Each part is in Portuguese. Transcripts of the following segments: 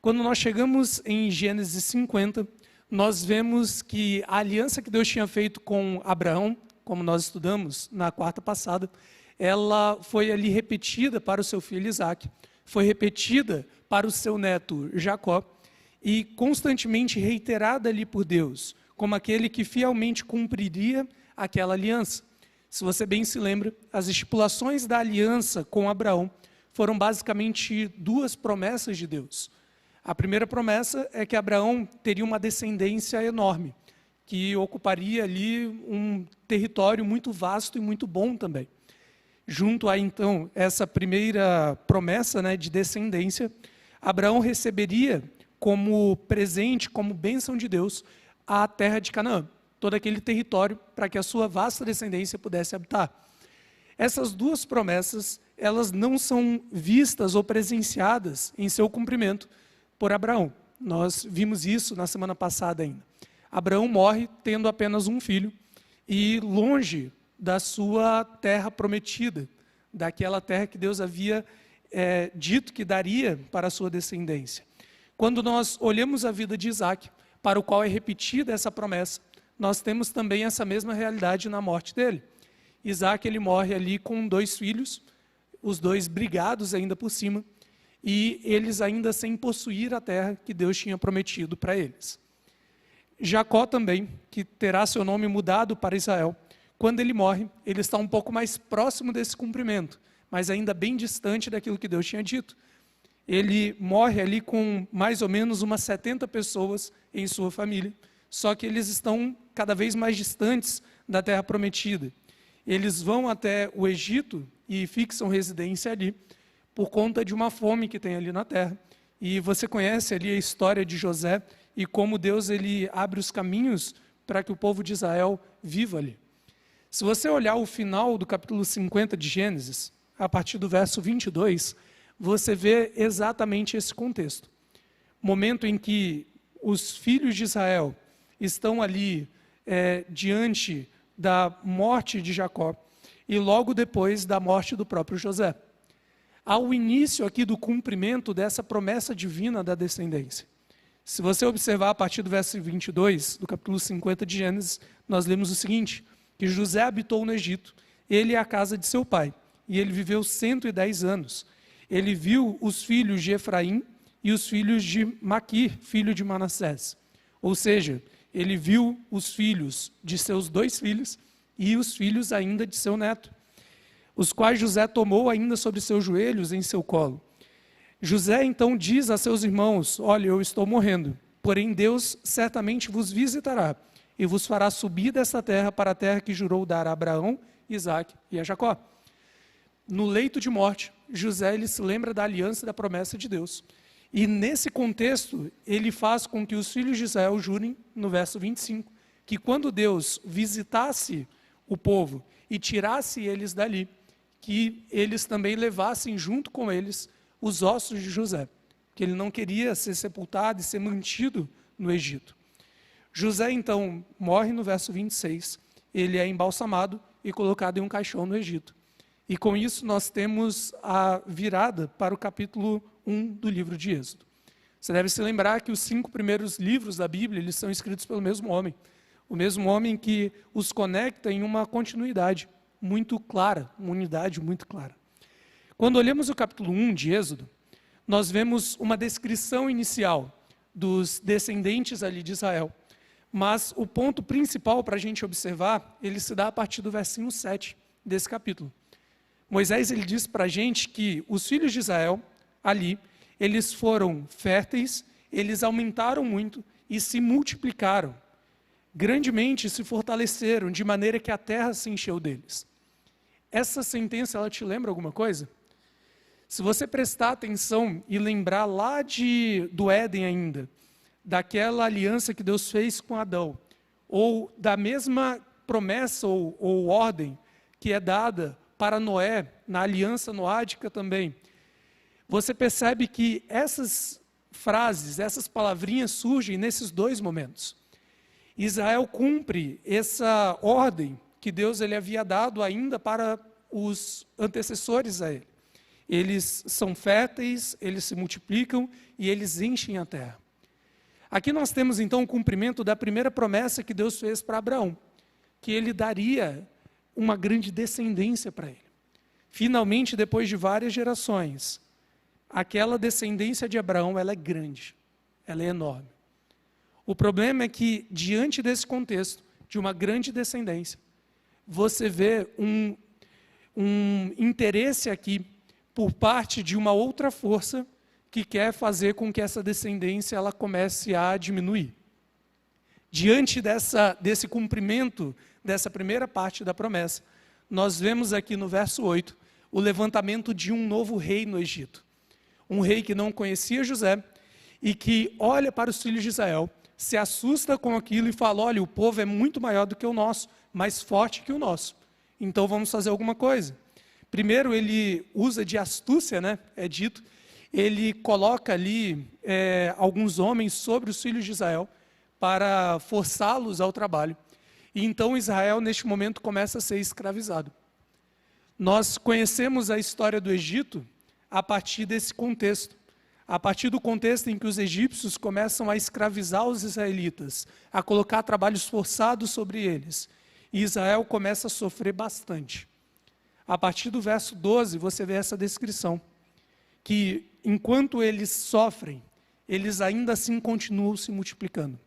Quando nós chegamos em Gênesis 50, nós vemos que a aliança que Deus tinha feito com Abraão, como nós estudamos na quarta passada, ela foi ali repetida para o seu filho Isaac, foi repetida para o seu neto Jacó e constantemente reiterada ali por Deus, como aquele que fielmente cumpriria aquela aliança. Se você bem se lembra, as estipulações da aliança com Abraão foram basicamente duas promessas de Deus. A primeira promessa é que Abraão teria uma descendência enorme, que ocuparia ali um território muito vasto e muito bom também. Junto a, então, essa primeira promessa, de descendência, Abraão receberia como presente, como bênção de Deus, a terra de Canaã, todo aquele território para que a sua vasta descendência pudesse habitar. Essas duas promessas, elas não são vistas ou presenciadas em seu cumprimento por Abraão. Nós vimos isso na semana passada ainda. Abraão morre tendo apenas um filho e longe da sua terra prometida, daquela terra que Deus havia dito que daria para a sua descendência. Quando nós olhamos a vida de Isaac, para o qual é repetida essa promessa, nós temos também essa mesma realidade na morte dele. Isaac, ele morre ali com 2 filhos, os 2 brigados ainda por cima, e eles ainda sem possuir a terra que Deus tinha prometido para eles. Jacó também, que terá seu nome mudado para Israel, quando ele morre, ele está um pouco mais próximo desse cumprimento, mas ainda bem distante daquilo que Deus tinha dito. Ele morre ali com mais ou menos umas 70 pessoas em sua família, só que eles estão cada vez mais distantes da terra prometida. Eles vão até o Egito e fixam residência ali, por conta de uma fome que tem ali na terra. E você conhece ali a história de José e como Deus ele abre os caminhos para que o povo de Israel viva ali. Se você olhar o final do capítulo 50 de Gênesis, a partir do verso 22, você vê exatamente esse contexto. Momento em que os filhos de Israel estão ali diante da morte de Jacó e logo depois da morte do próprio José. Há o início aqui do cumprimento dessa promessa divina da descendência. Se você observar a partir do verso 22, do capítulo 50 de Gênesis, nós lemos o seguinte, que José habitou no Egito, ele e a casa de seu pai, e ele viveu 110 anos. Ele viu os filhos de Efraim e os filhos de Maquir, filho de Manassés. Ou seja, ele viu os filhos de seus 2 filhos e os filhos ainda de seu neto, os quais José tomou ainda sobre seus joelhos em seu colo. José então diz a seus irmãos, olha, eu estou morrendo, porém Deus certamente vos visitará e vos fará subir dessa terra para a terra que jurou dar a Abraão, Isaac e a Jacó. No leito de morte, José ele se lembra da aliança e da promessa de Deus. E nesse contexto, ele faz com que os filhos de Israel jurem, no verso 25, que quando Deus visitasse o povo e tirasse eles dali, que eles também levassem junto com eles os ossos de José, que ele não queria ser sepultado e ser mantido no Egito. José então morre no verso 26, ele é embalsamado e colocado em um caixão no Egito. E com isso nós temos a virada para o capítulo 1 do livro de Êxodo. Você deve se lembrar que os 5 primeiros livros da Bíblia, eles são escritos pelo mesmo homem. O mesmo homem que os conecta em uma continuidade muito clara, uma unidade muito clara. Quando olhamos o capítulo 1 de Êxodo, nós vemos uma descrição inicial dos descendentes ali de Israel. Mas o ponto principal para a gente observar, ele se dá a partir do versinho 7 desse capítulo. Moisés ele diz para a gente que os filhos de Israel, ali, eles foram férteis, eles aumentaram muito e se multiplicaram. Grandemente se fortaleceram, de maneira que a terra se encheu deles. Essa sentença, ela te lembra alguma coisa? Se você prestar atenção e lembrar lá do Éden ainda, daquela aliança que Deus fez com Adão, ou da mesma promessa ou ordem que é dada para Noé, na aliança noádica também, você percebe que essas frases, essas palavrinhas surgem nesses 2 momentos. Israel cumpre essa ordem que Deus ele havia dado ainda para os antecessores a ele. Eles são férteis, eles se multiplicam e eles enchem a terra. Aqui nós temos então o cumprimento da primeira promessa que Deus fez para Abraão, que ele daria uma grande descendência para ele. Finalmente, depois de várias gerações, aquela descendência de Abraão, ela é grande, ela é enorme. O problema é que, diante desse contexto, de uma grande descendência, você vê um interesse aqui por parte de uma outra força que quer fazer com que essa descendência ela comece a diminuir. Diante desse cumprimento dessa primeira parte da promessa, nós vemos aqui no verso 8 o levantamento de um novo rei no Egito. Um rei que não conhecia José e que olha para os filhos de Israel, se assusta com aquilo e fala, olha, o povo é muito maior do que o nosso, mais forte que o nosso. Então vamos fazer alguma coisa. Primeiro ele usa de astúcia, né? É dito, ele coloca ali alguns homens sobre os filhos de Israel para forçá-los ao trabalho. E então Israel, neste momento, começa a ser escravizado. Nós conhecemos a história do Egito a partir desse contexto. A partir do contexto em que os egípcios começam a escravizar os israelitas, a colocar trabalhos forçados sobre eles. E Israel começa a sofrer bastante. A partir do verso 12, você vê essa descrição, que enquanto eles sofrem, eles ainda assim continuam se multiplicando.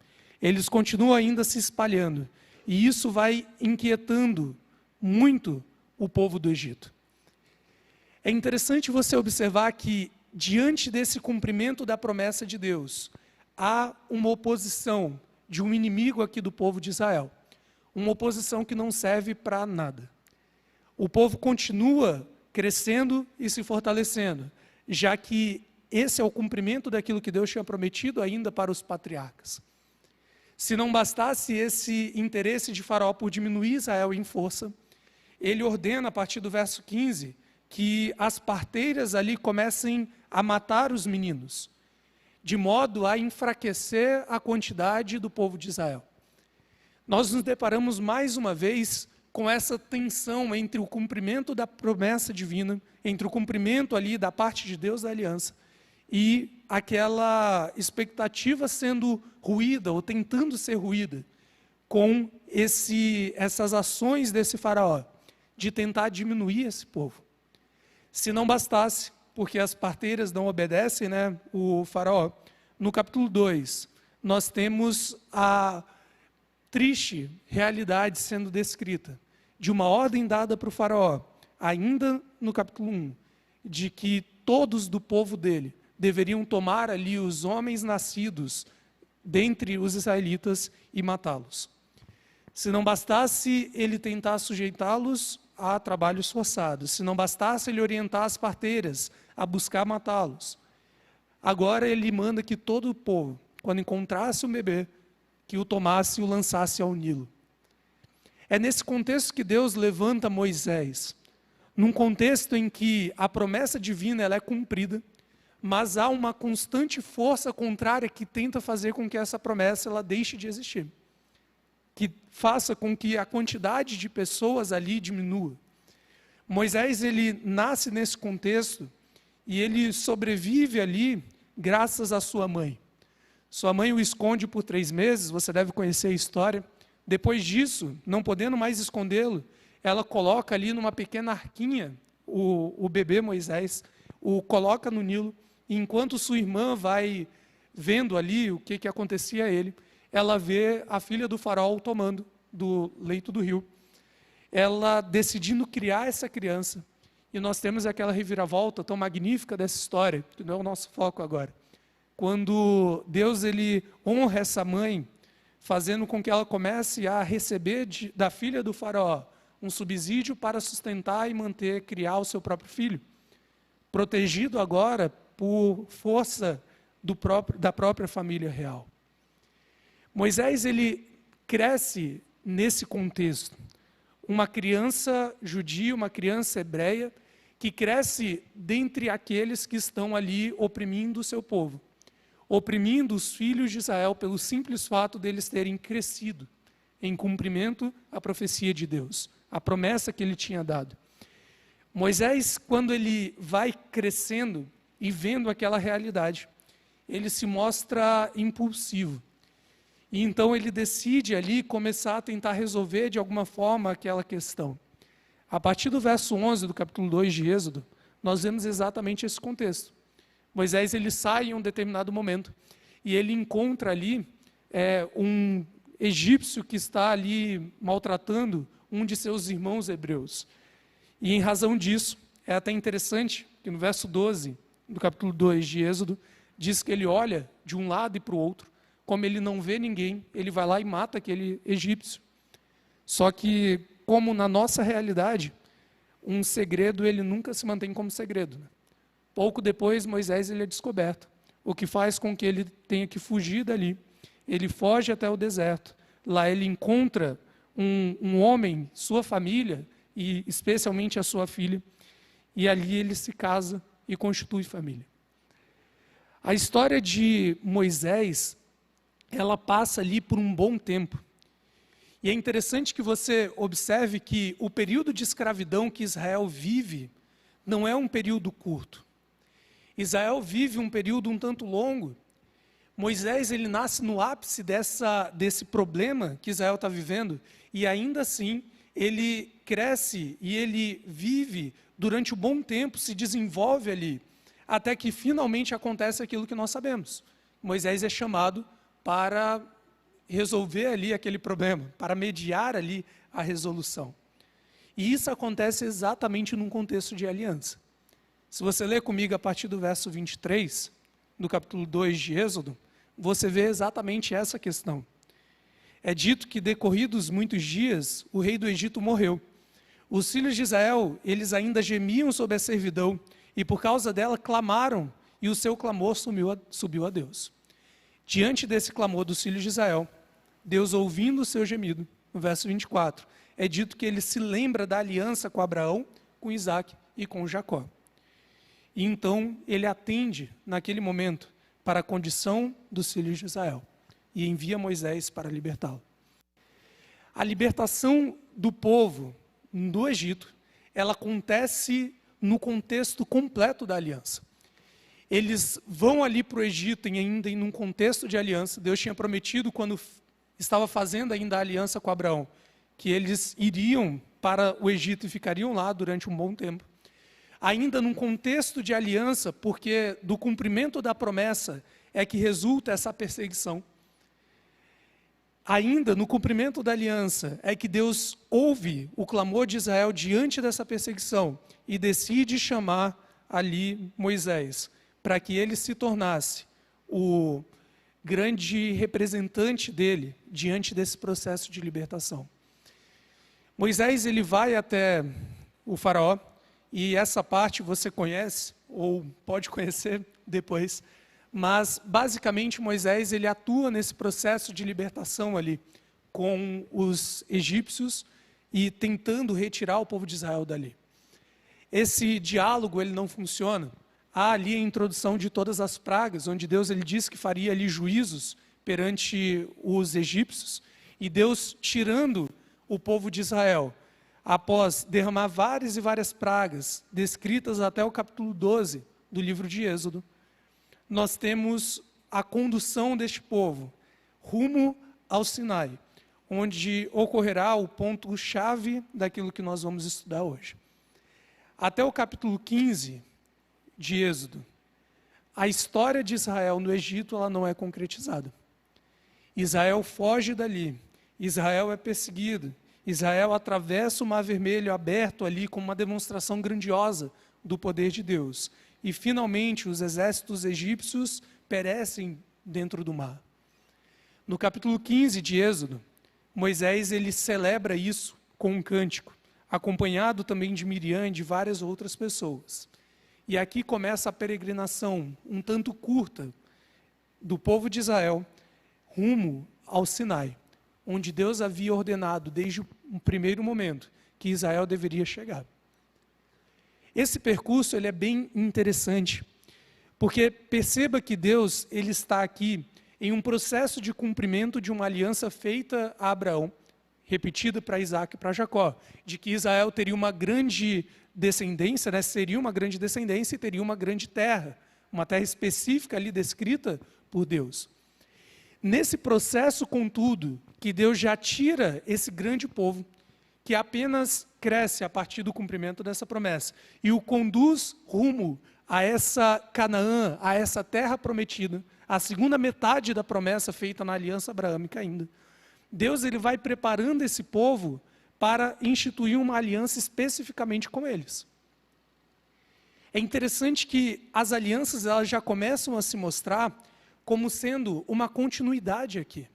Eles continuam ainda se espalhando. E isso vai inquietando muito o povo do Egito. É interessante você observar que, diante desse cumprimento da promessa de Deus, há uma oposição de um inimigo aqui do povo de Israel. Uma oposição que não serve para nada. O povo continua crescendo e se fortalecendo, já que esse é o cumprimento daquilo que Deus tinha prometido ainda para os patriarcas. Se não bastasse esse interesse de Faraó por diminuir Israel em força, ele ordena, a partir do verso 15, que as parteiras ali comecem a matar os meninos, de modo a enfraquecer a quantidade do povo de Israel. Nós nos deparamos mais uma vez com essa tensão entre o cumprimento da promessa divina, entre o cumprimento ali da parte de Deus da aliança, e aquela expectativa sendo ruída, ou tentando ser ruída, com essas ações desse faraó, de tentar diminuir esse povo. Se não bastasse, porque as parteiras não obedecem, né, o faraó, no capítulo 2, nós temos a triste realidade sendo descrita, de uma ordem dada para o faraó, ainda no capítulo 1, de que todos do povo dele deveriam tomar ali os homens nascidos dentre os israelitas e matá-los. Se não bastasse ele tentar sujeitá-los a trabalhos forçados, se não bastasse ele orientar as parteiras a buscar matá-los, agora ele manda que todo o povo, quando encontrasse um bebê, que o tomasse e o lançasse ao Nilo. É nesse contexto que Deus levanta Moisés, num contexto em que a promessa divina ela é cumprida, mas há uma constante força contrária que tenta fazer com que essa promessa ela deixe de existir, que faça com que a quantidade de pessoas ali diminua. Moisés ele nasce nesse contexto e ele sobrevive ali graças à sua mãe. Sua mãe o esconde por 3 meses, você deve conhecer a história. Depois disso, não podendo mais escondê-lo, ela coloca ali numa pequena arquinha o bebê Moisés, o coloca no Nilo, e enquanto sua irmã vai vendo ali o que acontecia a ele, ela vê a filha do faraó tomando do leito do rio, ela decidindo criar essa criança, e nós temos aquela reviravolta tão magnífica dessa história, que não é o nosso foco agora, quando Deus ele honra essa mãe, fazendo com que ela comece a receber da filha do faraó um subsídio para sustentar e manter, criar o seu próprio filho, protegido agora por força da própria família real. Moisés ele cresce nesse contexto, uma criança judia, uma criança hebreia, que cresce dentre aqueles que estão ali oprimindo o seu povo, oprimindo os filhos de Israel pelo simples fato deles terem crescido em cumprimento à profecia de Deus, a promessa que ele tinha dado. Moisés, quando ele vai crescendo e vendo aquela realidade, ele se mostra impulsivo. E então ele decide ali começar a tentar resolver de alguma forma aquela questão. A partir do verso 11 do capítulo 2 de Êxodo, nós vemos exatamente esse contexto. Moisés ele sai em um determinado momento e ele encontra ali um egípcio que está ali maltratando um de seus irmãos hebreus. E em razão disso, é até interessante que no verso 12 do capítulo 2 de Êxodo, diz que ele olha de um lado e para o outro, como ele não vê ninguém, ele vai lá e mata aquele egípcio. Só que, como na nossa realidade, um segredo ele nunca se mantém como segredo, né? Pouco depois, Moisés ele é descoberto, o que faz com que ele tenha que fugir dali. Ele foge até o deserto. Lá ele encontra um homem, sua família, e especialmente a sua filha, e ali ele se casa e constitui família. A história de Moisés, ela passa ali por um bom tempo. E é interessante que você observe que o período de escravidão que Israel vive não é um período curto. Israel vive um período um tanto longo. Moisés ele nasce no ápice desse problema que Israel está vivendo, e ainda assim ele cresce e ele vive durante um bom tempo, se desenvolve ali, até que finalmente acontece aquilo que nós sabemos. Moisés é chamado para resolver ali aquele problema, para mediar ali a resolução. E isso acontece exatamente num contexto de aliança. Se você ler comigo a partir do verso 23, do capítulo 2 de Êxodo, você vê exatamente essa questão. É dito que, decorridos muitos dias, o rei do Egito morreu. Os filhos de Israel, eles ainda gemiam sob a servidão, e por causa dela clamaram, e o seu clamor subiu a Deus. Diante desse clamor dos filhos de Israel, Deus, ouvindo o seu gemido, no verso 24, é dito que ele se lembra da aliança com Abraão, com Isaac e com Jacó. E então ele atende, naquele momento, para a condição dos filhos de Israel, e envia Moisés para libertá-lo. A libertação do povo do Egito, ela acontece no contexto completo da aliança. Eles vão ali para o Egito ainda em um contexto de aliança. Deus tinha prometido, quando estava fazendo ainda a aliança com Abraão, que eles iriam para o Egito e ficariam lá durante um bom tempo. Ainda num contexto de aliança, porque do cumprimento da promessa é que resulta essa perseguição. Ainda no cumprimento da aliança é que Deus ouve o clamor de Israel diante dessa perseguição e decide chamar ali Moisés, para que ele se tornasse o grande representante dele diante desse processo de libertação. Moisés ele vai até o faraó, e essa parte você conhece, ou pode conhecer depois, mas basicamente Moisés ele atua nesse processo de libertação ali, com os egípcios e tentando retirar o povo de Israel dali. Esse diálogo ele não funciona. Há ali a introdução de todas as pragas, onde Deus ele diz que faria ali juízos perante os egípcios, e Deus tirando o povo de Israel, após derramar várias e várias pragas, descritas até o capítulo 12 do livro de Êxodo, nós temos a condução deste povo rumo ao Sinai, onde ocorrerá o ponto-chave daquilo que nós vamos estudar hoje. Até o capítulo 15 de Êxodo, a história de Israel no Egito ela não é concretizada. Israel foge dali, Israel é perseguido, Israel atravessa o Mar Vermelho aberto ali com uma demonstração grandiosa do poder de Deus. E finalmente os exércitos egípcios perecem dentro do mar. No capítulo 15 de Êxodo, Moisés ele celebra isso com um cântico, acompanhado também de Miriam e de várias outras pessoas. E aqui começa a peregrinação um tanto curta do povo de Israel rumo ao Sinai, onde Deus havia ordenado desde o primeiro momento que Israel deveria chegar. Esse percurso ele é bem interessante, porque perceba que Deus ele está aqui em um processo de cumprimento de uma aliança feita a Abraão, repetida para Isaac e para Jacó, de que Israel teria uma grande descendência, né, seria uma grande descendência e teria uma grande terra, uma terra específica ali descrita por Deus. Nesse processo, contudo, que Deus já tira esse grande povo, que apenas cresce a partir do cumprimento dessa promessa, e o conduz rumo a essa Canaã, a essa terra prometida, a segunda metade da promessa feita na aliança abraâmica ainda. Deus ele vai preparando esse povo para instituir uma aliança especificamente com eles. É interessante que as alianças elas já começam a se mostrar como sendo uma continuidade aqui.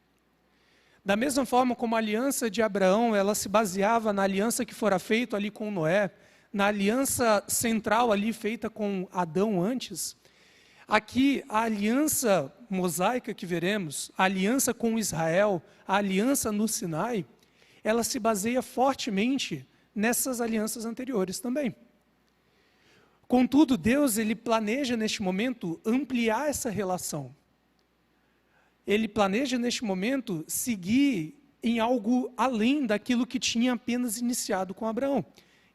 Da mesma forma como a aliança de Abraão, ela se baseava na aliança que fora feita ali com Noé, na aliança central ali feita com Adão antes, aqui a aliança mosaica que veremos, a aliança com Israel, a aliança no Sinai, ela se baseia fortemente nessas alianças anteriores também. Contudo, Deus ele planeja neste momento ampliar essa relação. Ele planeja neste momento seguir em algo além daquilo que tinha apenas iniciado com Abraão.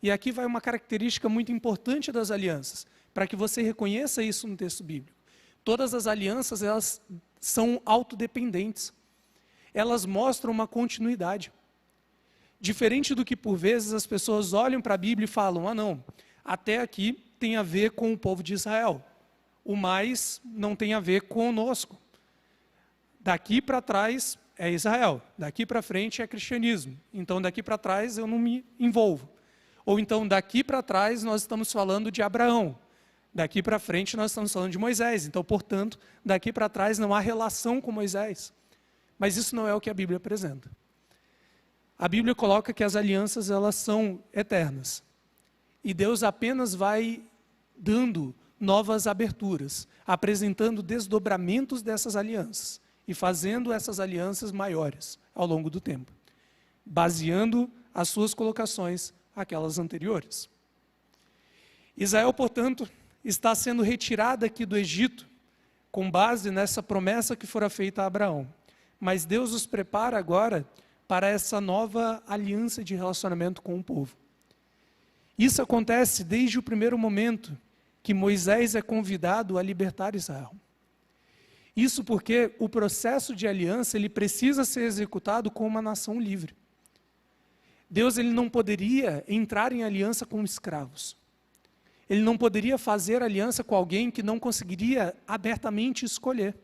E aqui vai uma característica muito importante das alianças, para que você reconheça isso no texto bíblico. Todas as alianças, elas são autodependentes. Elas mostram uma continuidade. Diferente do que por vezes as pessoas olham para a Bíblia e falam, não, até aqui tem a ver com o povo de Israel. O mais não tem a ver conosco. Daqui para trás é Israel, daqui para frente é cristianismo. Então daqui para trás eu não me envolvo. Ou então daqui para trás nós estamos falando de Abraão. Daqui para frente nós estamos falando de Moisés. Então, portanto, daqui para trás não há relação com Moisés. Mas isso não é o que a Bíblia apresenta. A Bíblia coloca que as alianças elas são eternas. E Deus apenas vai dando novas aberturas, apresentando desdobramentos dessas alianças e fazendo essas alianças maiores ao longo do tempo, baseando as suas colocações aquelas anteriores. Israel, portanto, está sendo retirada aqui do Egito, com base nessa promessa que fora feita a Abraão. Mas Deus os prepara agora para essa nova aliança de relacionamento com o povo. Isso acontece desde o primeiro momento que Moisés é convidado a libertar Israel. Isso porque o processo de aliança ele precisa ser executado com uma nação livre. Deus ele não poderia entrar em aliança com escravos. Ele não poderia fazer aliança com alguém que não conseguiria abertamente escolher.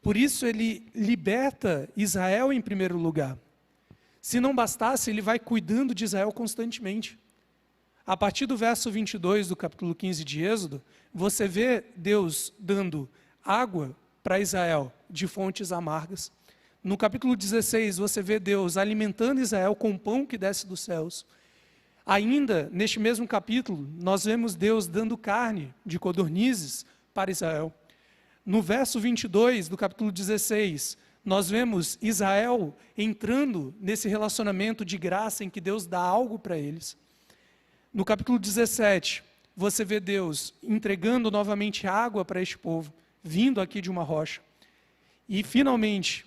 Por isso ele liberta Israel em primeiro lugar. Se não bastasse, ele vai cuidando de Israel constantemente. A partir do verso 22 do capítulo 15 de Êxodo, você vê Deus dando água para Israel de fontes amargas. No capítulo 16, você vê Deus alimentando Israel com o pão que desce dos céus. Ainda, neste mesmo capítulo, nós vemos Deus dando carne de codornizes para Israel. No verso 22 do capítulo 16, nós vemos Israel entrando nesse relacionamento de graça em que Deus dá algo para eles. No capítulo 17, você vê Deus entregando novamente água para este povo, vindo aqui de uma rocha. E, finalmente,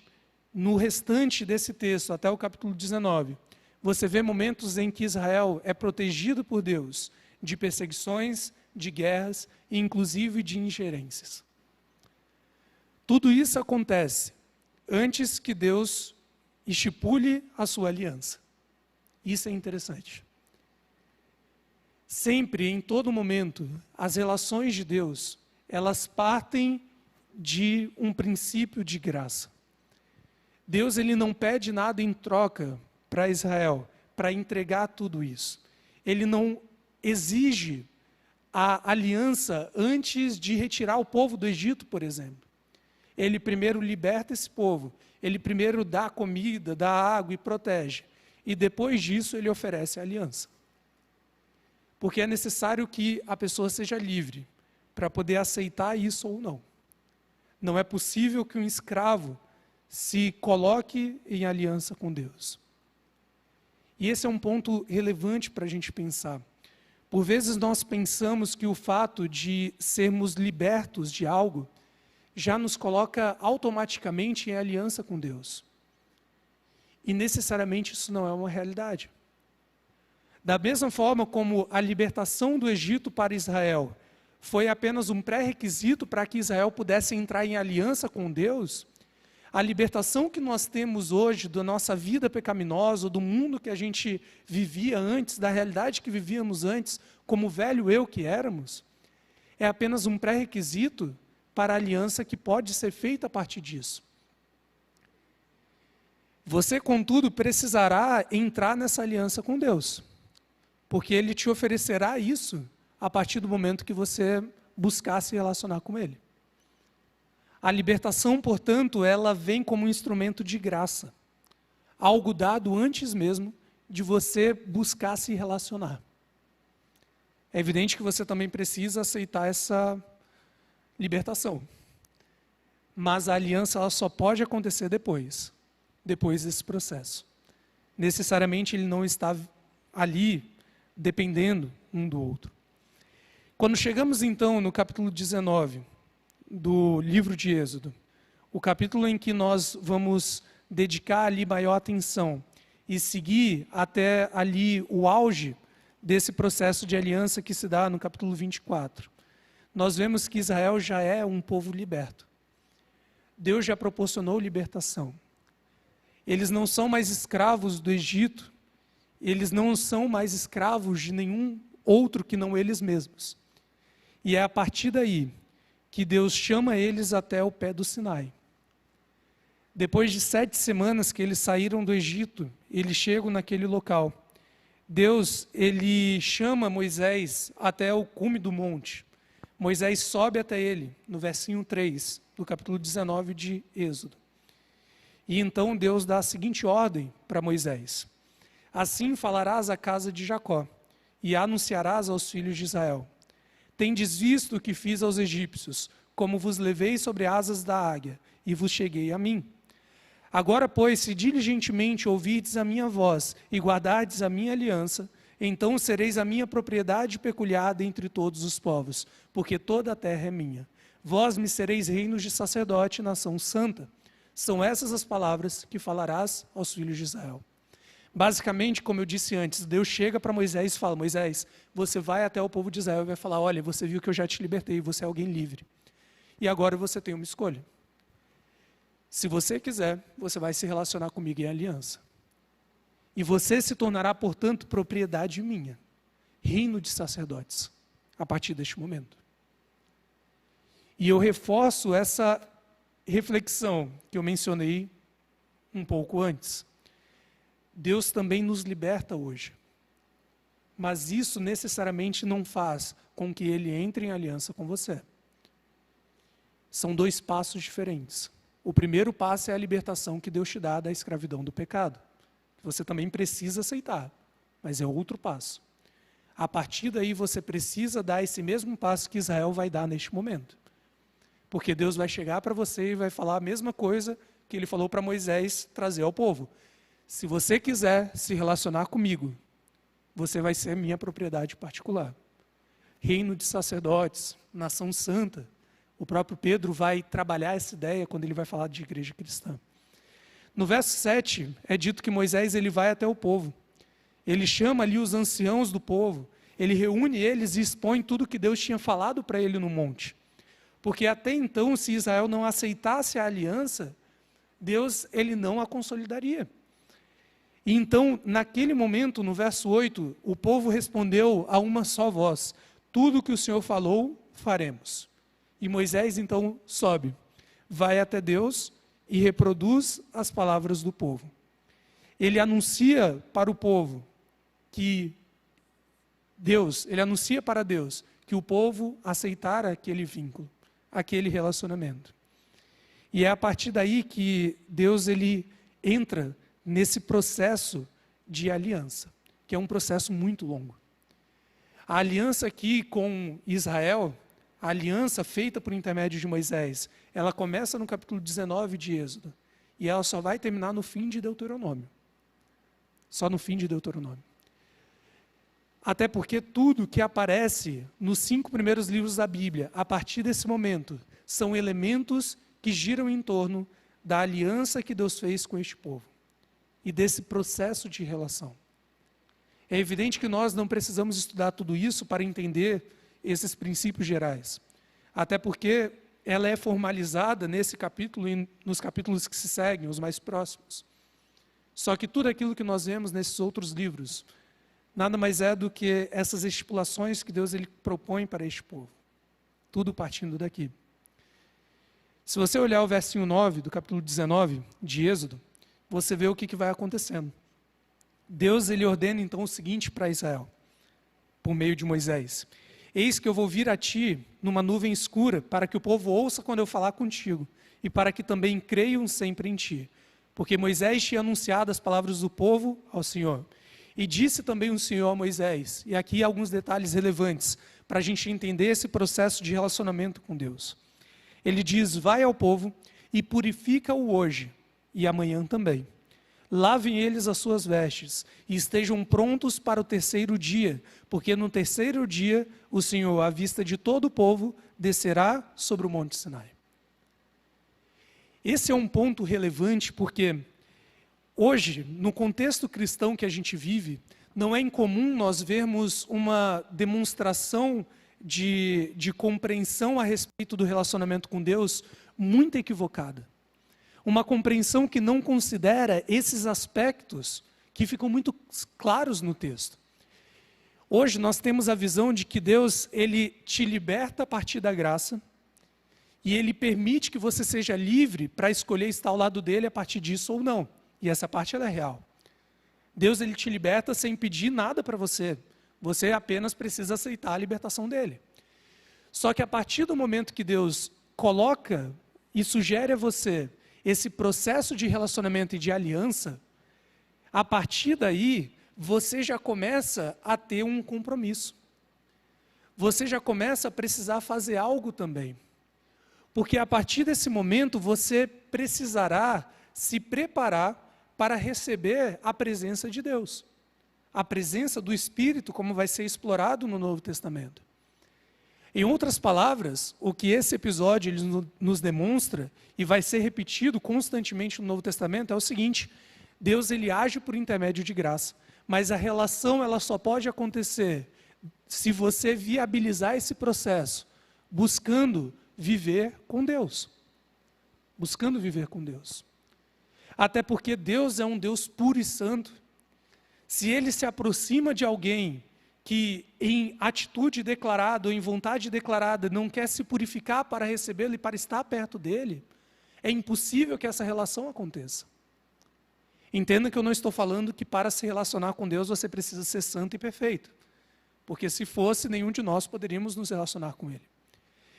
no restante desse texto, até o capítulo 19, você vê momentos em que Israel é protegido por Deus de perseguições, de guerras e, inclusive, de ingerências. Tudo isso acontece antes que Deus estipule a sua aliança. Isso é interessante. Sempre, em todo momento, as relações de Deus, elas partem de um princípio de graça. Deus ele não pede nada em troca para Israel, para entregar tudo isso. Ele não exige a aliança antes de retirar o povo do Egito, por exemplo. Ele primeiro liberta esse povo, ele primeiro dá comida, dá água e protege. E depois disso ele oferece a aliança. Porque é necessário que a pessoa seja livre para poder aceitar isso ou não. Não é possível que um escravo se coloque em aliança com Deus. E esse é um ponto relevante para a gente pensar. Por vezes nós pensamos que o fato de sermos libertos de algo já nos coloca automaticamente em aliança com Deus. E necessariamente isso não é uma realidade. Da mesma forma como a libertação do Egito para Israel foi apenas um pré-requisito para que Israel pudesse entrar em aliança com Deus, a libertação que nós temos hoje da nossa vida pecaminosa, do mundo que a gente vivia antes, da realidade que vivíamos antes, como o velho eu que éramos, é apenas um pré-requisito para a aliança que pode ser feita a partir disso. Você, contudo, precisará entrar nessa aliança com Deus, porque Ele te oferecerá isso a partir do momento que você buscar se relacionar com Ele. A libertação, portanto, ela vem como um instrumento de graça, algo dado antes mesmo de você buscar se relacionar. É evidente que você também precisa aceitar essa libertação, mas a aliança ela só pode acontecer depois desse processo. Necessariamente ele não está ali dependendo um do outro. Quando chegamos então no capítulo 19 do livro de Êxodo, o capítulo em que nós vamos dedicar ali maior atenção e seguir até ali o auge desse processo de aliança que se dá no capítulo 24, nós vemos que Israel já é um povo liberto. Deus já proporcionou libertação. Eles não são mais escravos do Egito, eles não são mais escravos de nenhum outro que não eles mesmos. E é a partir daí que Deus chama eles até o pé do Sinai. Depois de 7 semanas que eles saíram do Egito, eles chegam naquele local. Deus, ele chama Moisés até o cume do monte. Moisés sobe até ele, no versinho 3, do capítulo 19 de Êxodo. E então Deus dá a seguinte ordem para Moisés: assim falarás à casa de Jacó, e anunciarás aos filhos de Israel: tendes visto o que fiz aos egípcios, como vos levei sobre asas da águia, e vos cheguei a mim. Agora, pois, se diligentemente ouvirdes a minha voz, e guardardes a minha aliança, então sereis a minha propriedade peculiar dentre todos os povos, porque toda a terra é minha. Vós me sereis reinos de sacerdote e nação santa. São essas as palavras que falarás aos filhos de Israel. Basicamente, como eu disse antes, Deus chega para Moisés e fala: Moisés, você vai até o povo de Israel e vai falar: olha, você viu que eu já te libertei, você é alguém livre. E agora você tem uma escolha. Se você quiser, você vai se relacionar comigo em aliança. E você se tornará, portanto, propriedade minha, reino de sacerdotes, a partir deste momento. E eu reforço essa reflexão que eu mencionei um pouco antes. Deus também nos liberta hoje. Mas isso necessariamente não faz com que Ele entre em aliança com você. São 2 passos diferentes. O primeiro passo é a libertação que Deus te dá da escravidão do pecado. Você também precisa aceitar, mas é outro passo. A partir daí você precisa dar esse mesmo passo que Israel vai dar neste momento. Porque Deus vai chegar para você e vai falar a mesma coisa que Ele falou para Moisés trazer ao povo. Se você quiser se relacionar comigo, você vai ser minha propriedade particular. Reino de sacerdotes, nação santa. O próprio Pedro vai trabalhar essa ideia quando ele vai falar de igreja cristã. No verso 7, é dito que Moisés ele vai até o povo. Ele chama ali os anciãos do povo. Ele reúne eles e expõe tudo que Deus tinha falado para ele no monte. Porque até então, se Israel não aceitasse a aliança, Deus ele não a consolidaria. E então, naquele momento, no verso 8, o povo respondeu a uma só voz: tudo que o Senhor falou, faremos. E Moisés então sobe, vai até Deus e reproduz as palavras do povo. Ele anuncia para o povo que ele anuncia para Deus que o povo aceitara aquele vínculo, aquele relacionamento. E é a partir daí que Deus ele entra nesse processo de aliança, que é um processo muito longo. A aliança aqui com Israel, a aliança feita por intermédio de Moisés, ela começa no capítulo 19 de Êxodo, e ela só vai terminar no fim de Deuteronômio. Só no fim de Deuteronômio. Até porque tudo que aparece nos 5 primeiros livros da Bíblia, a partir desse momento, são elementos que giram em torno da aliança que Deus fez com este povo. e desse processo de relação. É evidente que nós não precisamos estudar tudo isso para entender esses princípios gerais, até porque ela é formalizada nesse capítulo e nos capítulos que se seguem, os mais próximos. Só que tudo aquilo que nós vemos nesses outros livros, nada mais é do que essas estipulações que Deus ele propõe para este povo. Tudo partindo daqui. Se você olhar o versinho 9 do capítulo 19 de Êxodo, você vê o que vai acontecendo. Deus ele ordena então o seguinte para Israel, por meio de Moisés: eis que eu vou vir a ti numa nuvem escura, para que o povo ouça quando eu falar contigo, e para que também creiam sempre em ti. Porque Moisés tinha anunciado as palavras do povo ao Senhor. E disse também o Senhor a Moisés, e aqui alguns detalhes relevantes, para a gente entender esse processo de relacionamento com Deus. Ele diz: vai ao povo e purifica-o hoje, e amanhã também. Lavem eles as suas vestes, e estejam prontos para o terceiro dia, porque no terceiro dia o Senhor, à vista de todo o povo, descerá sobre o monte Sinai. Esse é um ponto relevante porque hoje, no contexto cristão que a gente vive, não é incomum nós vermos uma demonstração de compreensão a respeito do relacionamento com Deus muito equivocada. Uma compreensão que não considera esses aspectos que ficam muito claros no texto. Hoje nós temos a visão de que Deus, ele te liberta a partir da graça e ele permite que você seja livre para escolher estar ao lado dele a partir disso ou não. E essa parte ela é real. Deus ele te liberta sem pedir nada para você. Você apenas precisa aceitar a libertação dele. Só que a partir do momento que Deus coloca e sugere a você esse processo de relacionamento e de aliança, a partir daí, você já começa a ter um compromisso. Você já começa a precisar fazer algo também. Porque a partir desse momento, você precisará se preparar para receber a presença de Deus. A presença do Espírito, como vai ser explorado no Novo Testamento. Em outras palavras, o que esse episódio ele nos demonstra, e vai ser repetido constantemente no Novo Testamento, é o seguinte: Deus ele age por intermédio de graça, mas a relação ela só pode acontecer se você viabilizar esse processo, buscando viver com Deus. Buscando viver com Deus. Até porque Deus é um Deus puro e santo. Se Ele se aproxima de alguém que em atitude declarada ou em vontade declarada não quer se purificar para recebê-lo e para estar perto dele, é impossível que essa relação aconteça. Entenda que eu não estou falando que para se relacionar com Deus você precisa ser santo e perfeito, porque se fosse, nenhum de nós poderíamos nos relacionar com Ele.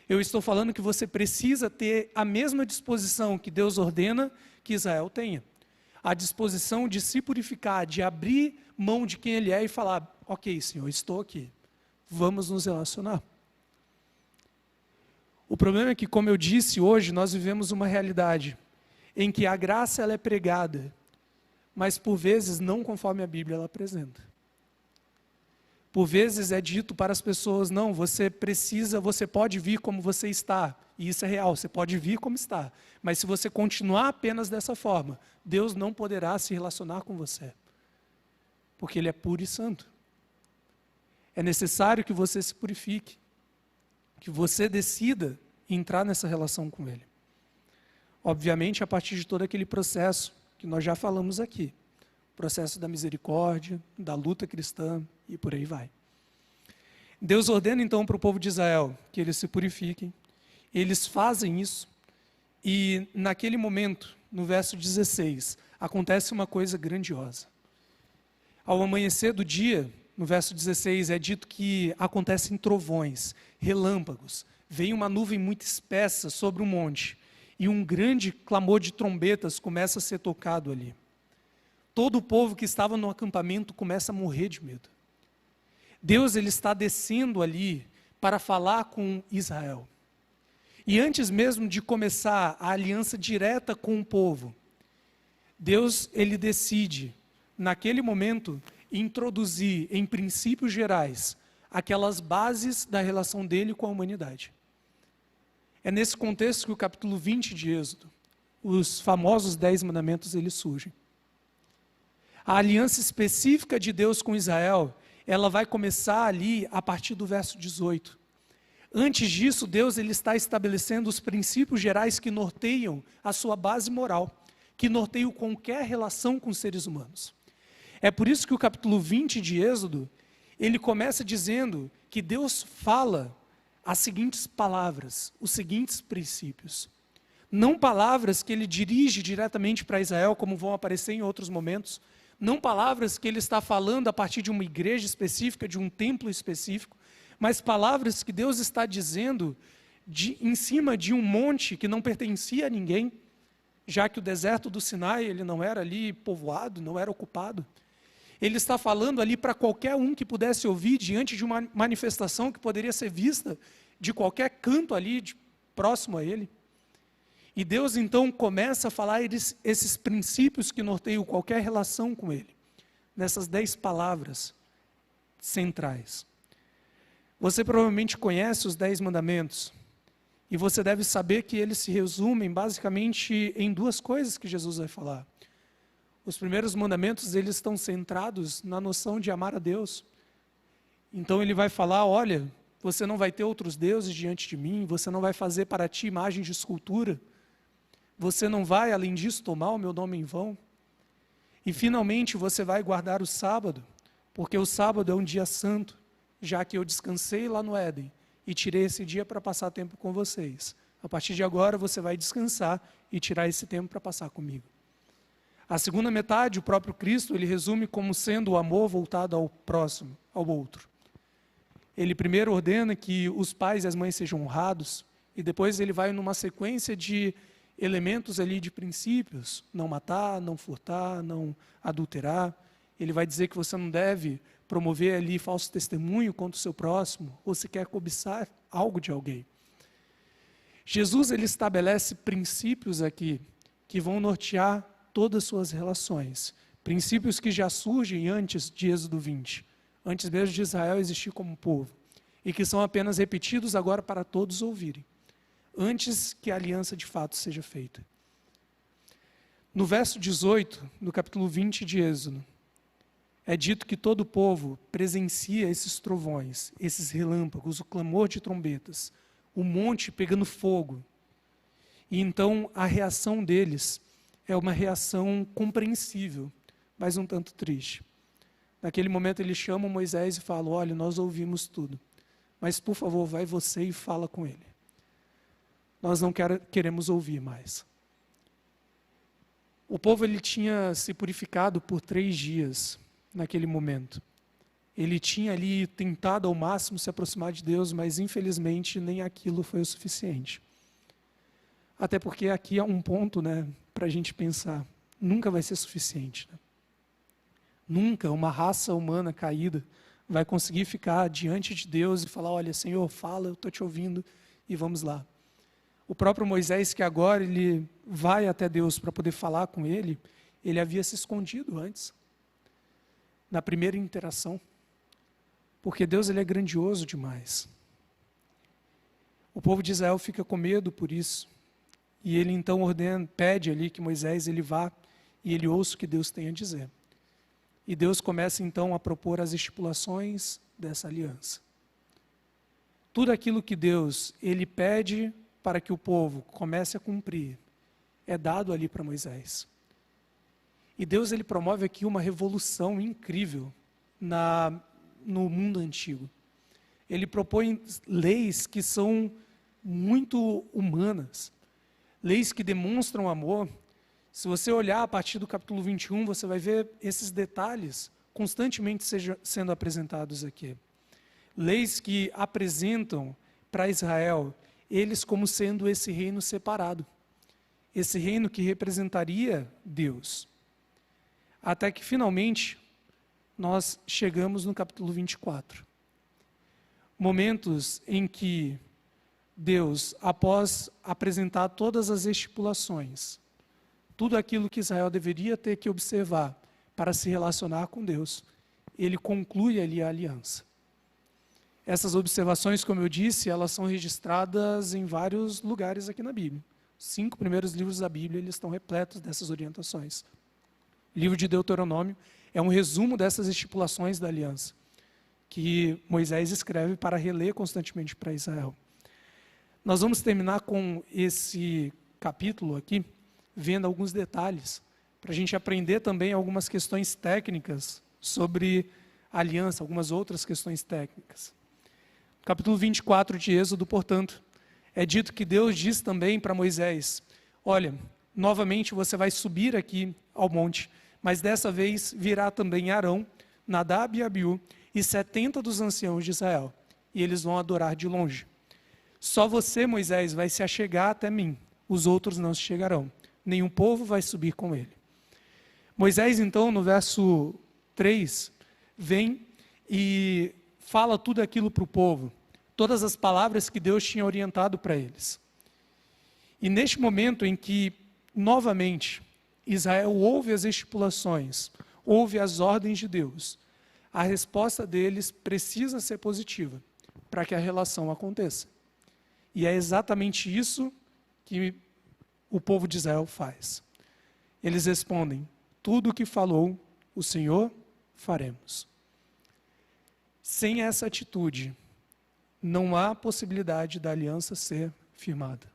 Eu estou falando que você precisa ter a mesma disposição que Deus ordena que Israel tenha. A disposição de se purificar, de abrir mão de quem Ele é e falar: ok, Senhor, estou aqui, vamos nos relacionar. O problema é que, como eu disse, hoje nós vivemos uma realidade em que a graça ela é pregada, mas por vezes não conforme a Bíblia ela apresenta. Por vezes é dito para as pessoas: não, você pode vir como você está, e isso é real, você pode vir como está, mas se você continuar apenas dessa forma, Deus não poderá se relacionar com você, porque Ele é puro e santo. É necessário que você se purifique, que você decida entrar nessa relação com Ele. Obviamente, a partir de todo aquele processo que nós já falamos aqui, processo da misericórdia, da luta cristã e por aí vai. Deus ordena então para o povo de Israel que eles se purifiquem. Eles fazem isso e naquele momento, no verso 16, acontece uma coisa grandiosa. Ao amanhecer do dia, no verso 16, é dito que acontecem trovões, relâmpagos, vem uma nuvem muito espessa sobre o monte e um grande clamor de trombetas começa a ser tocado ali. Todo o povo que estava no acampamento começa a morrer de medo. Deus ele está descendo ali para falar com Israel. E antes mesmo de começar a aliança direta com o povo, Deus ele decide, naquele momento, introduzir em princípios gerais aquelas bases da relação dele com a humanidade. É nesse contexto que o capítulo 20 de Êxodo, os famosos 10 mandamentos, eles surgem. A aliança específica de Deus com Israel, ela vai começar ali a partir do verso 18. Antes disso, Deus ele está estabelecendo os princípios gerais que norteiam a sua base moral, que norteiam qualquer relação com os seres humanos. É por isso que o capítulo 20 de Êxodo, ele começa dizendo que Deus fala as seguintes palavras, os seguintes princípios. Não palavras que ele dirige diretamente para Israel, como vão aparecer em outros momentos, não palavras que ele está falando a partir de uma igreja específica, de um templo específico, mas palavras que Deus está dizendo em cima de um monte que não pertencia a ninguém, já que o deserto do Sinai ele não era ali povoado, não era ocupado. Ele está falando ali para qualquer um que pudesse ouvir, diante de uma manifestação que poderia ser vista de qualquer canto ali, próximo a ele. E Deus então começa a falar esses princípios que norteiam qualquer relação com ele, nessas 10 palavras centrais. Você provavelmente conhece os 10 mandamentos, e você deve saber que eles se resumem basicamente em 2 coisas que Jesus vai falar. Os primeiros mandamentos, eles estão centrados na noção de amar a Deus. Então ele vai falar, olha, você não vai ter outros deuses diante de mim, você não vai fazer para ti imagem de escultura, você não vai, além disso, tomar o meu nome em vão. E finalmente você vai guardar o sábado, porque o sábado é um dia santo, já que eu descansei lá no Éden e tirei esse dia para passar tempo com vocês. A partir de agora você vai descansar e tirar esse tempo para passar comigo. A segunda metade, o próprio Cristo, ele resume como sendo o amor voltado ao próximo, ao outro. Ele primeiro ordena que os pais e as mães sejam honrados, e depois ele vai numa sequência de elementos ali de princípios, não matar, não furtar, não adulterar. Ele vai dizer que você não deve promover ali falso testemunho contra o seu próximo, ou se quer cobiçar algo de alguém. Jesus ele estabelece princípios aqui que vão nortear todas as suas relações. Princípios que já surgem antes de Êxodo 20, antes mesmo de Israel existir como povo, e que são apenas repetidos agora para todos ouvirem, antes que a aliança de fato seja feita. No verso 18, no capítulo 20 de Êxodo, é dito que todo o povo presencia esses trovões, esses relâmpagos, o clamor de trombetas, o monte pegando fogo. E então a reação deles é uma reação compreensível, mas um tanto triste. Naquele momento eles chamam Moisés e falam, olha, nós ouvimos tudo, mas por favor, vai você e fala com ele. Nós não queremos ouvir mais. O povo ele tinha se purificado por 3 dias naquele momento. Ele tinha ali tentado ao máximo se aproximar de Deus, mas infelizmente nem aquilo foi o suficiente. Até porque aqui há um ponto, para a gente pensar. Nunca vai ser suficiente. Nunca uma raça humana caída vai conseguir ficar diante de Deus e falar, olha, Senhor, fala, eu estou te ouvindo e vamos lá. O próprio Moisés, que agora ele vai até Deus para poder falar com ele havia se escondido antes, na primeira interação, porque Deus ele é grandioso demais. O povo de Israel fica com medo por isso, e ele então pede ali que Moisés ele vá e ele ouça o que Deus tem a dizer. E Deus começa então a propor as estipulações dessa aliança. Tudo aquilo que Deus ele pede para que o povo comece a cumprir é dado ali para Moisés. E Deus ele promove aqui uma revolução incrível no mundo antigo. Ele propõe leis que são muito humanas, leis que demonstram amor. Se você olhar a partir do capítulo 21, você vai ver esses detalhes constantemente sendo apresentados aqui. Leis que apresentam para Israel eles como sendo esse reino separado, esse reino que representaria Deus. Até que finalmente nós chegamos no capítulo 24. Momentos em que Deus, após apresentar todas as estipulações, tudo aquilo que Israel deveria ter que observar para se relacionar com Deus, ele conclui ali a aliança. Essas observações, como eu disse, elas são registradas em vários lugares aqui na Bíblia. Os 5 primeiros livros da Bíblia, eles estão repletos dessas orientações. O livro de Deuteronômio É um resumo dessas estipulações da aliança, que Moisés escreve para reler constantemente para Israel. Nós vamos terminar com esse capítulo aqui, vendo alguns detalhes, para a gente aprender também algumas questões técnicas sobre a aliança, algumas outras questões técnicas. No capítulo 24 de Êxodo, portanto, é dito que Deus diz também para Moisés: olha, novamente você vai subir aqui ao monte, mas dessa vez virá também Arão, Nadab e Abiú, e 70 dos anciãos de Israel, e eles vão adorar de longe. Só você, Moisés, vai se achegar até mim, os outros não se chegarão, nenhum povo vai subir com ele. Moisés, então, no verso 3, vem e fala tudo aquilo para o povo, todas as palavras que Deus tinha orientado para eles. E neste momento em que, novamente, Israel ouve as estipulações, ouve as ordens de Deus, a resposta deles precisa ser positiva, para que a relação aconteça. E é exatamente isso que o povo de Israel faz. Eles respondem: tudo o que falou o Senhor, faremos. Sem essa atitude, não há possibilidade da aliança ser firmada.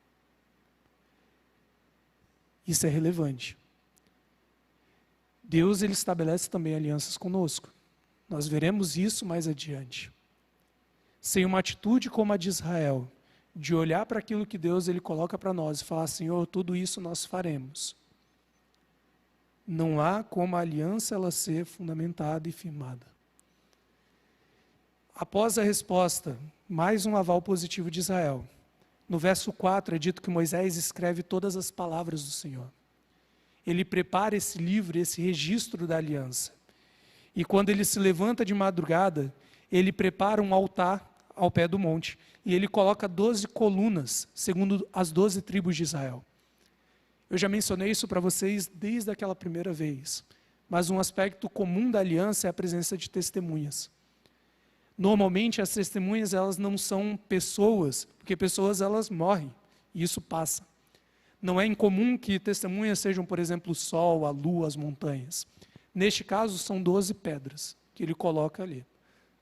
Isso é relevante. Deus, ele estabelece também alianças conosco. Nós veremos isso mais adiante. Sem uma atitude como a de Israel, de olhar para aquilo que Deus ele coloca para nós e falar: Senhor, tudo isso nós faremos, não há como a aliança ela ser fundamentada e firmada. Após a resposta, mais um aval positivo de Israel. No verso 4 é dito que Moisés escreve todas as palavras do Senhor. Ele prepara esse livro, esse registro da aliança. E quando ele se levanta de madrugada, ele prepara um altar ao pé do monte. E ele coloca 12 colunas, segundo as 12 tribos de Israel. Eu já mencionei isso para vocês desde aquela primeira vez. Mas um aspecto comum da aliança é a presença de testemunhas. Normalmente as testemunhas elas não são pessoas, porque pessoas elas morrem, e isso passa. Não é incomum que testemunhas sejam, por exemplo, o sol, a lua, as montanhas. Neste caso, são 12 pedras que ele coloca ali.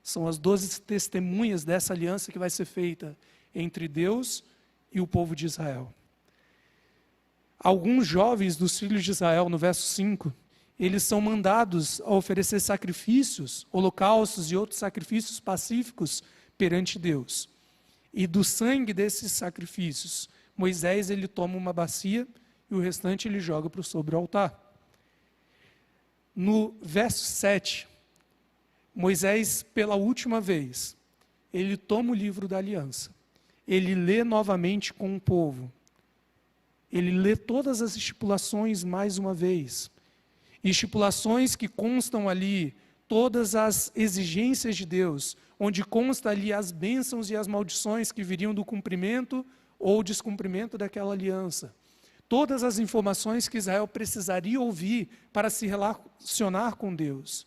São as 12 testemunhas dessa aliança que vai ser feita entre Deus e o povo de Israel. Alguns jovens dos filhos de Israel, no verso 5, eles são mandados a oferecer sacrifícios, holocaustos e outros sacrifícios pacíficos perante Deus. E do sangue desses sacrifícios, Moisés ele toma uma bacia e o restante ele joga sobre o altar. No verso 7, Moisés, pela última vez, ele toma o livro da aliança. Ele lê novamente com o povo. Ele lê todas as estipulações mais uma vez. Estipulações que constam ali todas as exigências de Deus, onde consta ali as bênçãos e as maldições que viriam do cumprimento ou descumprimento daquela aliança. Todas as informações que Israel precisaria ouvir para se relacionar com Deus.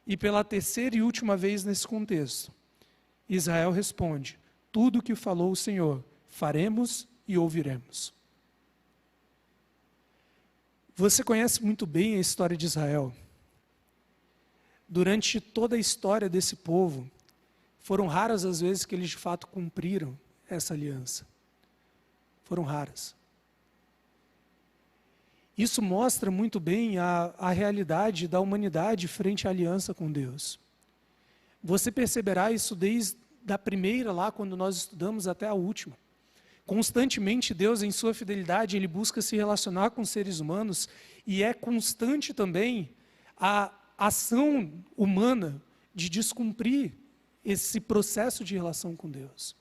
E pela terceira e última vez nesse contexto, Israel responde: tudo o que falou o Senhor, faremos e ouviremos. Você conhece muito bem a história de Israel. Durante toda a história desse povo, foram raras as vezes que eles de fato cumpriram essa aliança. Foram raras. Isso mostra muito bem a realidade da humanidade frente à aliança com Deus. Você perceberá isso desde a primeira lá, quando nós estudamos, até a última. Constantemente Deus, em sua fidelidade, Ele busca se relacionar com os seres humanos e é constante também a ação humana de descumprir esse processo de relação com Deus.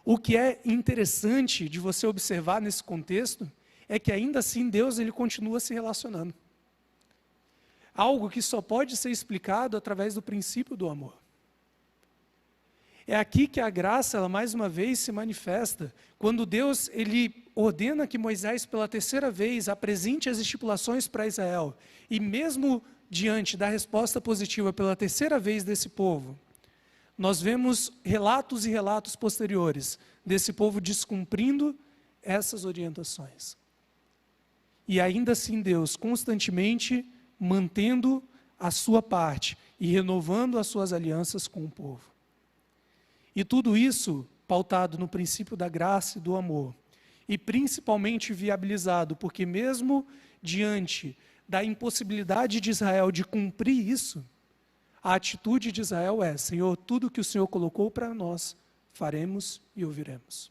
O que é interessante de você observar nesse contexto é que ainda assim Deus ele continua se relacionando. Algo que só pode ser explicado através do princípio do amor. É aqui que a graça, ela mais uma vez se manifesta, quando Deus ele ordena que Moisés pela terceira vez apresente as estipulações para Israel, e mesmo diante da resposta positiva pela terceira vez desse povo, nós vemos relatos e relatos posteriores desse povo descumprindo essas orientações. E ainda assim Deus constantemente mantendo a sua parte e renovando as suas alianças com o povo. E tudo isso pautado no princípio da graça e do amor. E principalmente viabilizado, porque mesmo diante da impossibilidade de Israel de cumprir isso, a atitude de Israel é: Senhor, tudo que o Senhor colocou para nós, faremos e ouviremos.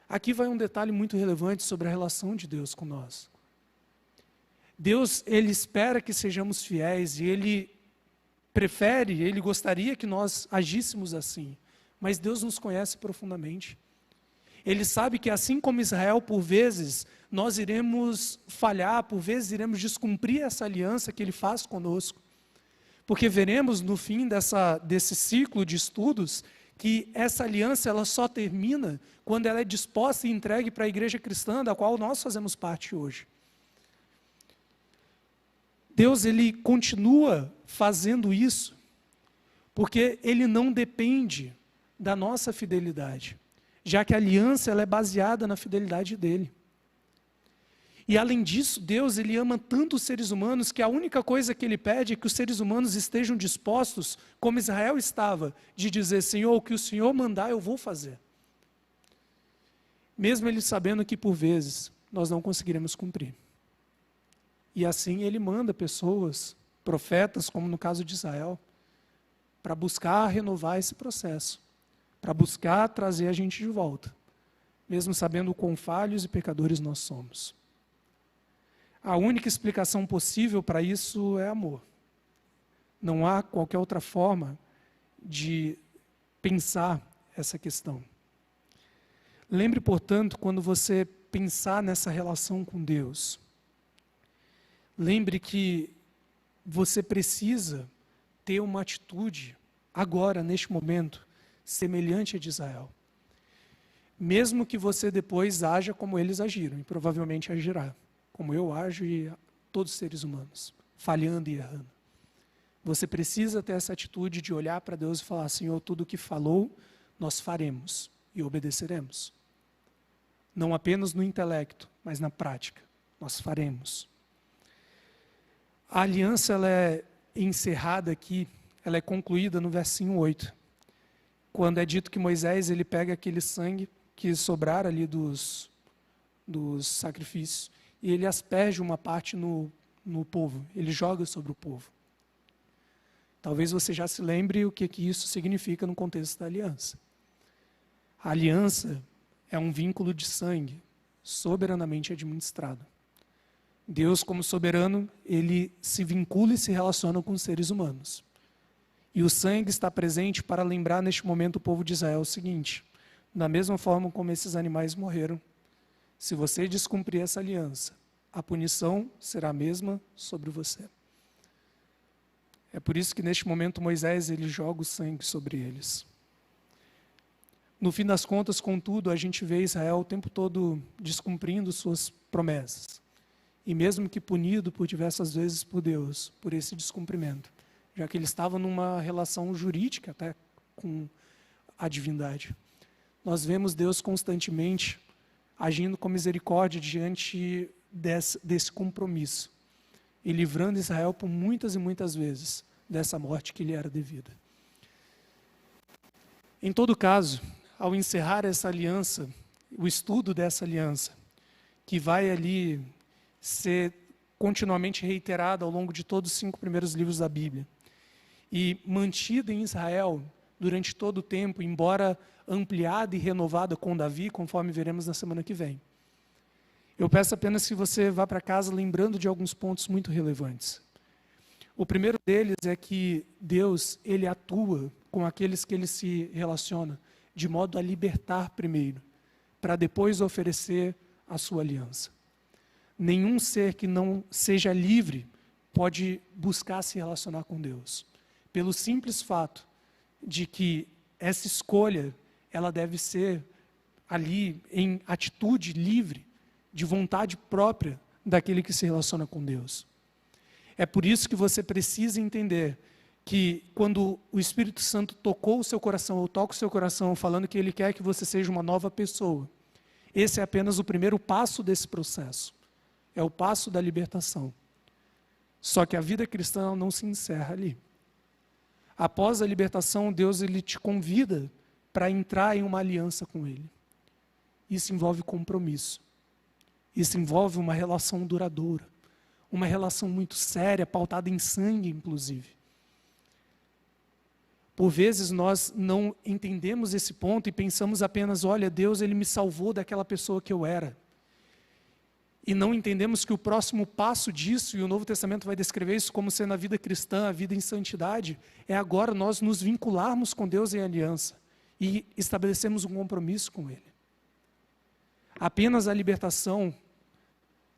Aqui vai um detalhe muito relevante sobre a relação de Deus com nós. Deus, Ele espera que sejamos fiéis e Ele prefere, Ele gostaria que nós agíssemos assim. Mas Deus nos conhece profundamente. Ele sabe que assim como Israel, por vezes, nós iremos falhar, por vezes iremos descumprir essa aliança que Ele faz conosco. Porque veremos no fim desse ciclo de estudos que essa aliança ela só termina quando ela é disposta e entregue para a igreja cristã, da qual nós fazemos parte hoje. Deus, Ele continua fazendo isso, porque Ele não depende da nossa fidelidade, já que a aliança ela é baseada na fidelidade dEle. E além disso, Deus, Ele ama tanto os seres humanos que a única coisa que Ele pede é que os seres humanos estejam dispostos, como Israel estava, de dizer: Senhor, o que o Senhor mandar eu vou fazer. Mesmo Ele sabendo que por vezes nós não conseguiremos cumprir. E assim Ele manda pessoas, profetas, como no caso de Israel, para buscar renovar esse processo, para buscar trazer a gente de volta, mesmo sabendo o quão falhos e pecadores nós somos. A única explicação possível para isso é amor. Não há qualquer outra forma de pensar essa questão. Lembre, portanto, quando você pensar nessa relação com Deus, lembre que você precisa ter uma atitude, agora, neste momento, semelhante a de Israel. Mesmo que você depois haja como eles agiram, e provavelmente agirá, como eu ajo e todos os seres humanos, falhando e errando. Você precisa ter essa atitude de olhar para Deus e falar: Senhor, tudo o que falou, nós faremos e obedeceremos. Não apenas no intelecto, mas na prática, nós faremos. A aliança ela é encerrada aqui, ela é concluída no versinho 8, quando é dito que Moisés ele pega aquele sangue que sobrar ali dos sacrifícios, e ele asperge uma parte no povo, ele joga sobre o povo. Talvez você já se lembre o que isso significa no contexto da aliança. A aliança é um vínculo de sangue, soberanamente administrado. Deus, como soberano, Ele se vincula e se relaciona com os seres humanos. E o sangue está presente para lembrar neste momento o povo de Israel o seguinte: da mesma forma como esses animais morreram, se você descumprir essa aliança, a punição será a mesma sobre você. É por isso que neste momento Moisés ele joga o sangue sobre eles. No fim das contas, contudo, a gente vê Israel o tempo todo descumprindo suas promessas. E mesmo que punido por diversas vezes por Deus, por esse descumprimento, já que ele estava numa relação jurídica até com a divindade. Nós vemos Deus constantemente agindo com misericórdia diante desse compromisso e livrando Israel por muitas e muitas vezes dessa morte que lhe era devida. Em todo caso, ao encerrar essa aliança, o estudo dessa aliança, que vai ali ser continuamente reiterada ao longo de todos os 5 primeiros livros da Bíblia, e mantida em Israel durante todo o tempo, embora ampliada e renovada com Davi, conforme veremos na semana que vem. Eu peço apenas que você vá para casa lembrando de alguns pontos muito relevantes. O primeiro deles é que Deus, Ele atua com aqueles que Ele se relaciona, de modo a libertar primeiro, para depois oferecer a sua aliança. Nenhum ser que não seja livre pode buscar se relacionar com Deus, pelo simples fato de que essa escolha, ela deve ser ali em atitude livre, de vontade própria daquele que se relaciona com Deus. É por isso que você precisa entender que quando o Espírito Santo tocou o seu coração, ou toca o seu coração, falando que Ele quer que você seja uma nova pessoa, esse é apenas o primeiro passo desse processo. É o passo da libertação. Só que a vida cristã não se encerra ali. Após a libertação, Deus ele te convida para entrar em uma aliança com Ele. Isso envolve compromisso. Isso envolve uma relação duradoura. Uma relação muito séria, pautada em sangue, inclusive. Por vezes nós não entendemos esse ponto e pensamos apenas, olha, Deus ele me salvou daquela pessoa que eu era. E não entendemos que o próximo passo disso, e o Novo Testamento vai descrever isso como sendo a vida cristã, a vida em santidade, é agora nós nos vincularmos com Deus em aliança e estabelecemos um compromisso com Ele. Apenas a libertação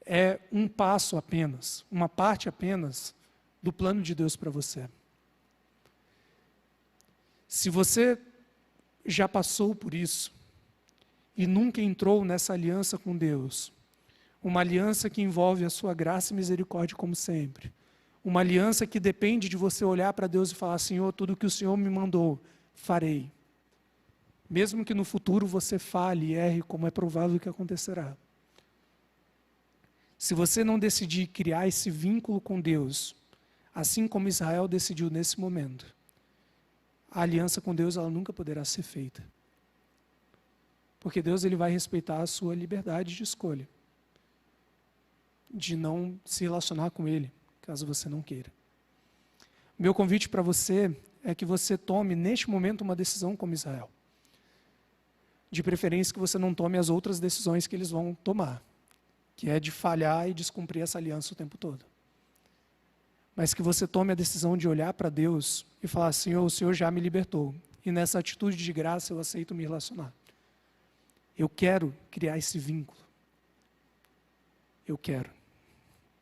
é um passo apenas, uma parte apenas do plano de Deus para você. Se você já passou por isso e nunca entrou nessa aliança com Deus, uma aliança que envolve a sua graça e misericórdia como sempre, uma aliança que depende de você olhar para Deus e falar, Senhor, tudo que o Senhor me mandou, farei. Mesmo que no futuro você fale e erre, como é provável que acontecerá. Se você não decidir criar esse vínculo com Deus, assim como Israel decidiu nesse momento, a aliança com Deus ela nunca poderá ser feita. Porque Deus ele vai respeitar a sua liberdade de escolha, de não se relacionar com Ele, caso você não queira. Meu convite para você é que você tome neste momento uma decisão como Israel. De preferência que você não tome as outras decisões que eles vão tomar, que é de falhar e descumprir essa aliança o tempo todo. Mas que você tome a decisão de olhar para Deus e falar, Senhor, o Senhor já me libertou. E nessa atitude de graça eu aceito me relacionar. Eu quero criar esse vínculo. Eu quero.